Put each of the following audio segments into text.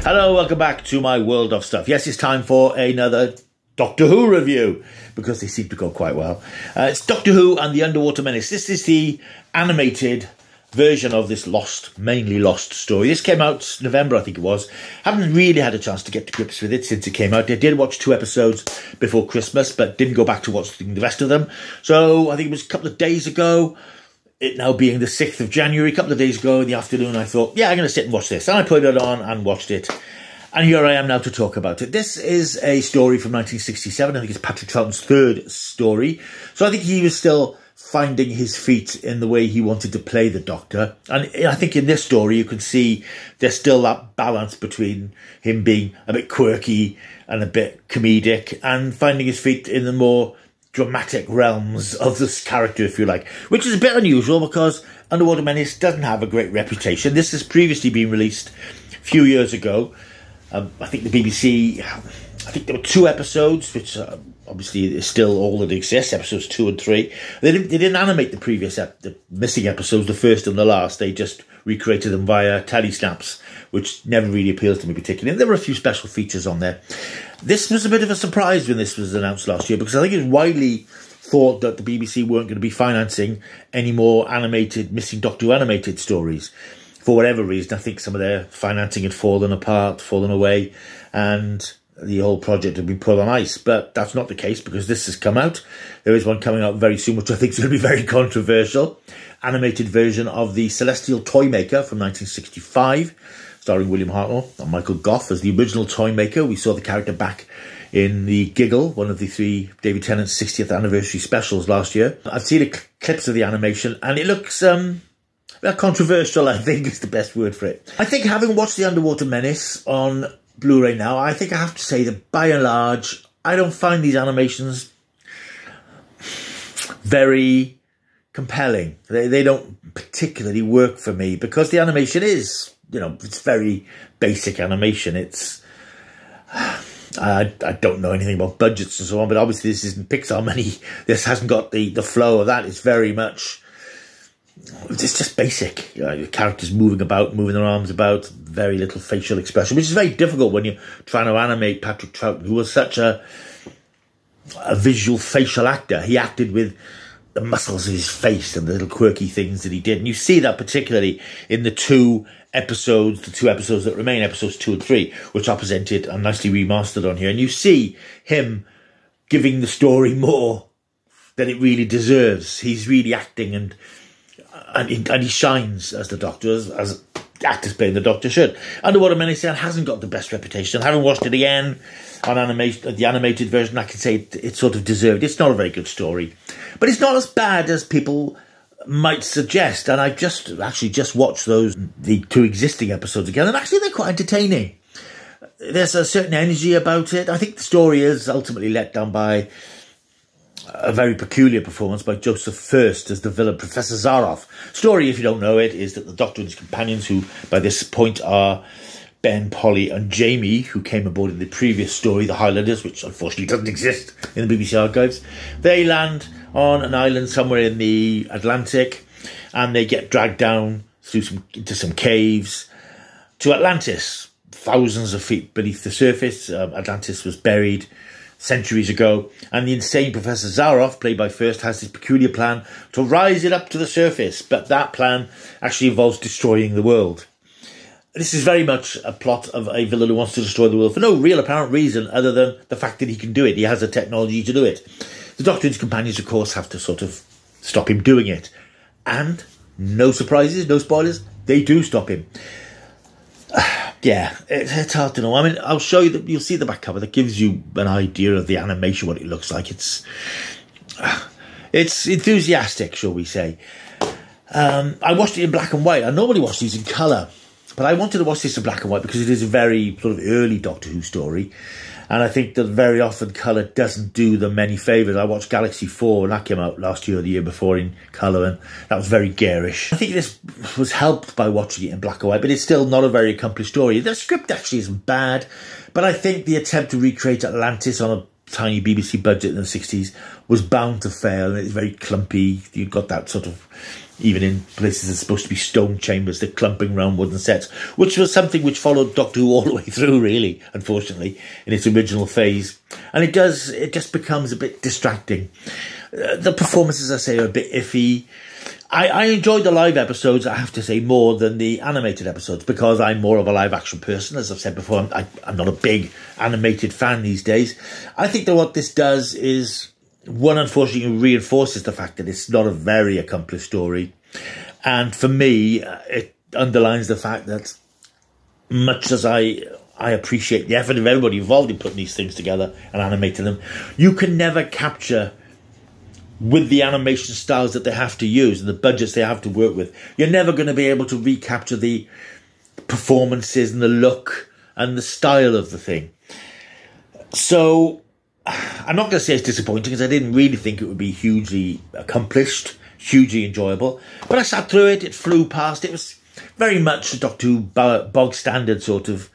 Hello, welcome back to my world of stuff. Yes, it's time for another Doctor Who review, because they seem to go quite well. It's Doctor Who and the Underwater Menace. This is the animated version of this mainly lost story. This came out November, I think it was. Haven't really had a chance to get to grips with it since it came out. I did watch 2 episodes before Christmas, but didn't go back to watch the rest of them. So I think it was a couple of days ago, it now being the 6th of January, a couple of days ago in the afternoon, I thought, yeah, I'm going to sit and watch this. And I put it on and watched it. And here I am now to talk about it. This is a story from 1967. I think it's Patrick Troughton's 3rd story. So I think he was still finding his feet in the way he wanted to play the Doctor. And I think in this story, you can see there's still that balance between him being a bit quirky and a bit comedic and finding his feet in the more dramatic realms of this character, if you like, which is a bit unusual because Underwater Menace doesn't have a great reputation. This has previously been released a few years ago. I think the BBC, I think there were 2 episodes, which obviously is still all that exists, episodes 2 and 3. They didn't animate the previous, the missing episodes, the first and the last. They just recreated them via telesnaps, which never really appeals to me particularly. And there were a few special features on there. This was a bit of a surprise when this was announced last year, because I think it was widely thought that the BBC weren't going to be financing any more animated, missing Doctor Who animated stories. For whatever reason, I think some of their financing had fallen apart, fallen away, and the whole project had been put on ice. But that's not the case, because this has come out. There is one coming out very soon, which I think is going to be very controversial. Animated version of The Celestial Toymaker from 1965, starring William Hartnell and Michael Gough as the original Toymaker. We saw the character back in the Giggle, one of the 3 David Tennant's 60th anniversary specials last year. I've seen clips of the animation, and it looks controversial, I think, is the best word for it. I think, having watched The Underwater Menace on Blu-ray now, I think I have to say that by and large, I don't find these animations very compelling. They don't particularly work for me, because the animation is, it's very basic animation. It's I don't know anything about budgets and so on, but obviously this isn't Pixar money. This hasn't got the flow of that. It's very much, it's just basic. The characters moving about, moving their arms about, very little facial expression, which is very difficult when you're trying to animate Patrick Troughton, who was such a visual facial actor. He acted with the muscles of his face and the little quirky things that he did. And you see that particularly in the 2 episodes, the 2 episodes that remain, episodes 2 and 3, which are presented and nicely remastered on here. And you see him giving the story more than it really deserves. He's really acting, and he shines as the Doctor, as actors playing the Doctor should. Underwater Menace hasn't got the best reputation. Having watched it again on the animated version, I can say it sort of deserved. It's not a very good story, but it's not as bad as people might suggest. And I just watched the 2 existing episodes again, and actually they're quite entertaining. There's a certain energy about it. I think the story is ultimately let down by a very peculiar performance by Joseph First as the villain, Professor Zaroff. Story, if you don't know it, is that the Doctor and his companions, who by this point are Ben, Polly and Jamie, who came aboard in the previous story, the Highlanders, which unfortunately doesn't exist in the BBC archives, they land on an island somewhere in the Atlantic, and they get dragged down into some caves to Atlantis, thousands of feet beneath the surface. Atlantis was buried centuries ago, and the insane Professor Zaroff, played by First, has this peculiar plan to rise it up to the surface, but that plan actually involves destroying the world. This is very much a plot of a villain who wants to destroy the world for no real apparent reason other than the fact that he can do it. He has the technology to do it. The Doctor and his companions, of course, have to sort of stop him doing it. And, no surprises, no spoilers, they do stop him. Yeah, it's hard to know. I mean, I'll show you you'll see the back cover that gives you an idea of the animation, what it looks like. It's enthusiastic, shall we say. I watched it in black and white. I normally watch these in colour, but I wanted to watch this in black and white because it is a very sort of early Doctor Who story. And I think that very often colour doesn't do them many favours. I watched Galaxy 4 and that came out last year or the year before in colour, and that was very garish. I think this was helped by watching it in black and white, but it's still not a very accomplished story. The script actually isn't bad, but I think the attempt to recreate Atlantis on a tiny BBC budget in the 60s was bound to fail, and it's very clumpy. You've got that sort of even in places that's supposed to be stone chambers, they're clumping around wooden sets, which was something which followed Doctor Who all the way through, really, unfortunately, in its original phase. And it just becomes a bit distracting. The performances, I say, are a bit iffy. I enjoyed the live episodes, I have to say, more than the animated episodes, because I'm more of a live action person. As I've said before, I'm not a big animated fan these days. I think that what this does is, one, unfortunately, reinforces the fact that it's not a very accomplished story. And for me, it underlines the fact that much as I appreciate the effort of everybody involved in putting these things together and animating them, you can never capture, with the animation styles that they have to use and the budgets they have to work with, you're never going to be able to recapture the performances and the look and the style of the thing. So I'm not going to say it's disappointing, because I didn't really think it would be hugely accomplished, hugely enjoyable. But I sat through it, it flew past. It was very much a Doctor Who bog standard sort of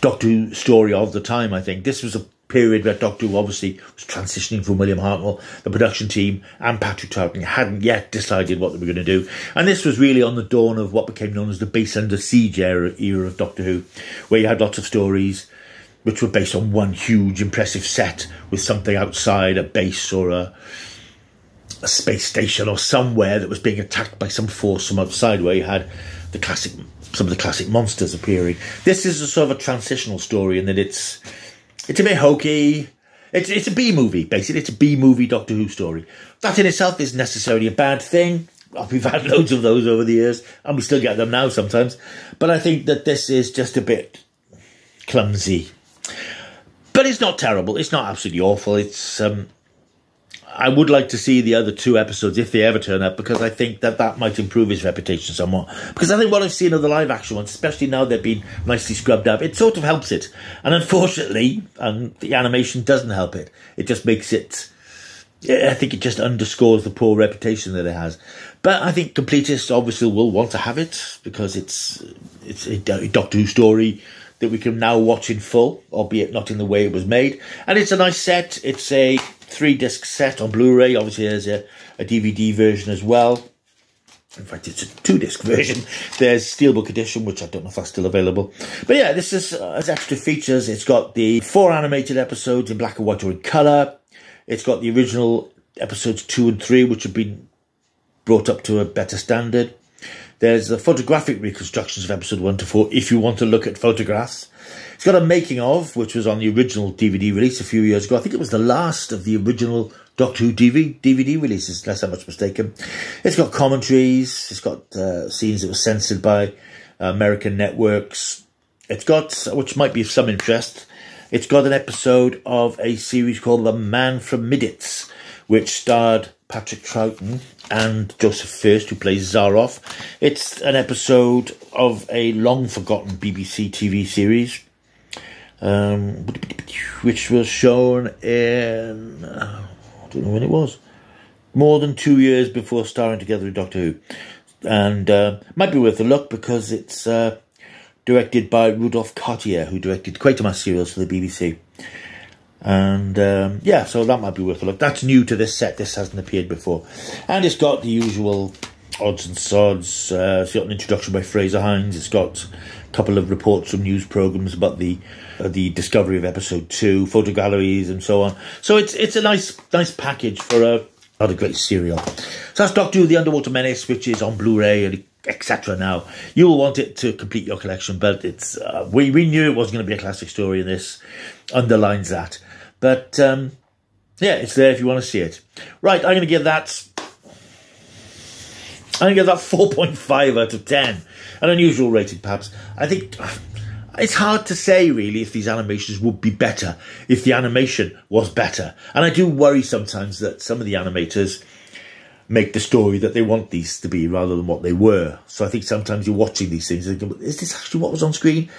Doctor Who story of the time, I think. This was a period where Doctor Who obviously was transitioning from William Hartnell. The production team and Patrick Troughton hadn't yet decided what they were going to do. And this was really on the dawn of what became known as the Base Under Siege era of Doctor Who, where you had lots of stories which were based on one huge, impressive set with something outside, a base or a space station or somewhere that was being attacked by some force from outside, where you had some of the classic monsters appearing. This is a sort of a transitional story in that it's a bit hokey. It's a B-movie, basically. It's a B-movie Doctor Who story. That in itself isn't necessarily a bad thing. We've had loads of those over the years, and we still get them now sometimes. But I think that this is just a bit clumsy. But it's not terrible. It's not absolutely awful. It's I would like to see the other two episodes, if they ever turn up, because I think that might improve his reputation somewhat. Because I think what I've seen of the live action ones, especially now they've been nicely scrubbed up, it sort of helps it. And unfortunately, the animation doesn't help it. It just makes it, I think it just underscores the poor reputation that it has. But I think completists obviously will want to have it, because it's a Doctor Who story that we can now watch in full, albeit not in the way it was made. And it's a nice set. It's a 3-disc set on Blu-ray. Obviously, there's a DVD version as well. In fact, it's a 2-disc version. There's Steelbook edition, which I don't know if that's still available. But yeah, this is as extra features. It's got the 4 animated episodes in black and white or in colour. It's got the original episodes 2 and 3, which have been brought up to a better standard. There's the photographic reconstructions of episode 1 to 4, if you want to look at photographs. It's got a making of, which was on the original DVD release a few years ago. I think it was the last of the original Doctor Who DVD releases, unless I'm much mistaken. It's got commentaries. It's got scenes that were censored by American networks. It's got, which might be of some interest, it's got an episode of a series called The Man from Midits, which starred Patrick Troughton and Joseph First, who plays Zaroff. It's an episode of a long-forgotten BBC TV series, which was shown in, I don't know when it was, more than 2 years before starring together with Doctor Who. And might be worth a look, because it's directed by Rudolph Cartier, who directed Quatermass serials for the BBC. And yeah, so that might be worth a look. That's new to this set. This hasn't appeared before. And it's got the usual odds and sods. It's got an introduction by Fraser Hines. It's got a couple of reports from news programmes about the discovery of episode 2, photo galleries and so on. So it's a nice package for not a great serial. So that's Doctor Who, The Underwater Menace, which is on Blu-ray and etc. now. You will want it to complete your collection, but it's we knew it was going to be a classic story, and this underlines that. But yeah, it's there if you want to see it. Right, I'm going to give that 4.5 out of 10. An unusual rating, perhaps. I think it's hard to say, really, if these animations would be better if the animation was better. And I do worry sometimes that some of the animators make the story that they want these to be rather than what they were. So I think sometimes you're watching these things and thinking, is this actually what was on screen?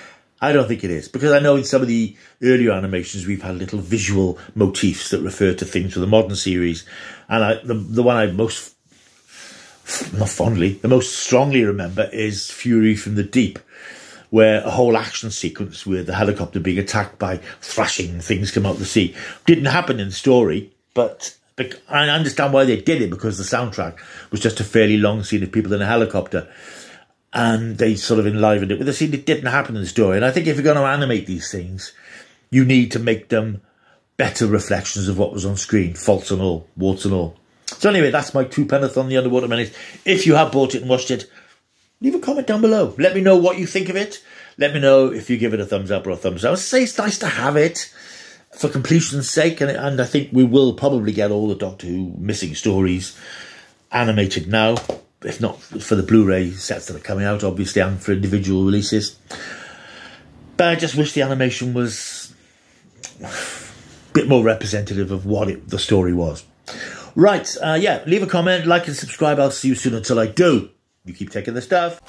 I don't think it is, because I know in some of the earlier animations we've had little visual motifs that refer to things from the modern series. And the one I most strongly remember is Fury from the Deep, where a whole action sequence with the helicopter being attacked by thrashing things come out of the sea. Didn't happen in the story, but I understand why they did it, because the soundtrack was just a fairly long scene of people in a helicopter. And they sort of enlivened it with a scene that didn't happen in the story. And I think if you're going to animate these things, you need to make them better reflections of what was on screen, faults and all, warts and all. So anyway, that's my 2penneth on the Underwater Menace. If you have bought it and watched it, leave a comment down below. Let me know what you think of it. Let me know if you give it a thumbs up or a thumbs down. I say it's nice to have it for completion's sake, and I think we will probably get all the Doctor Who missing stories animated now, if not for the Blu-ray sets that are coming out, obviously, and for individual releases. But I just wish the animation was a bit more representative of what the story was. Right, yeah, leave a comment, like and subscribe. I'll see you soon. Until I do, you keep taking the stuff.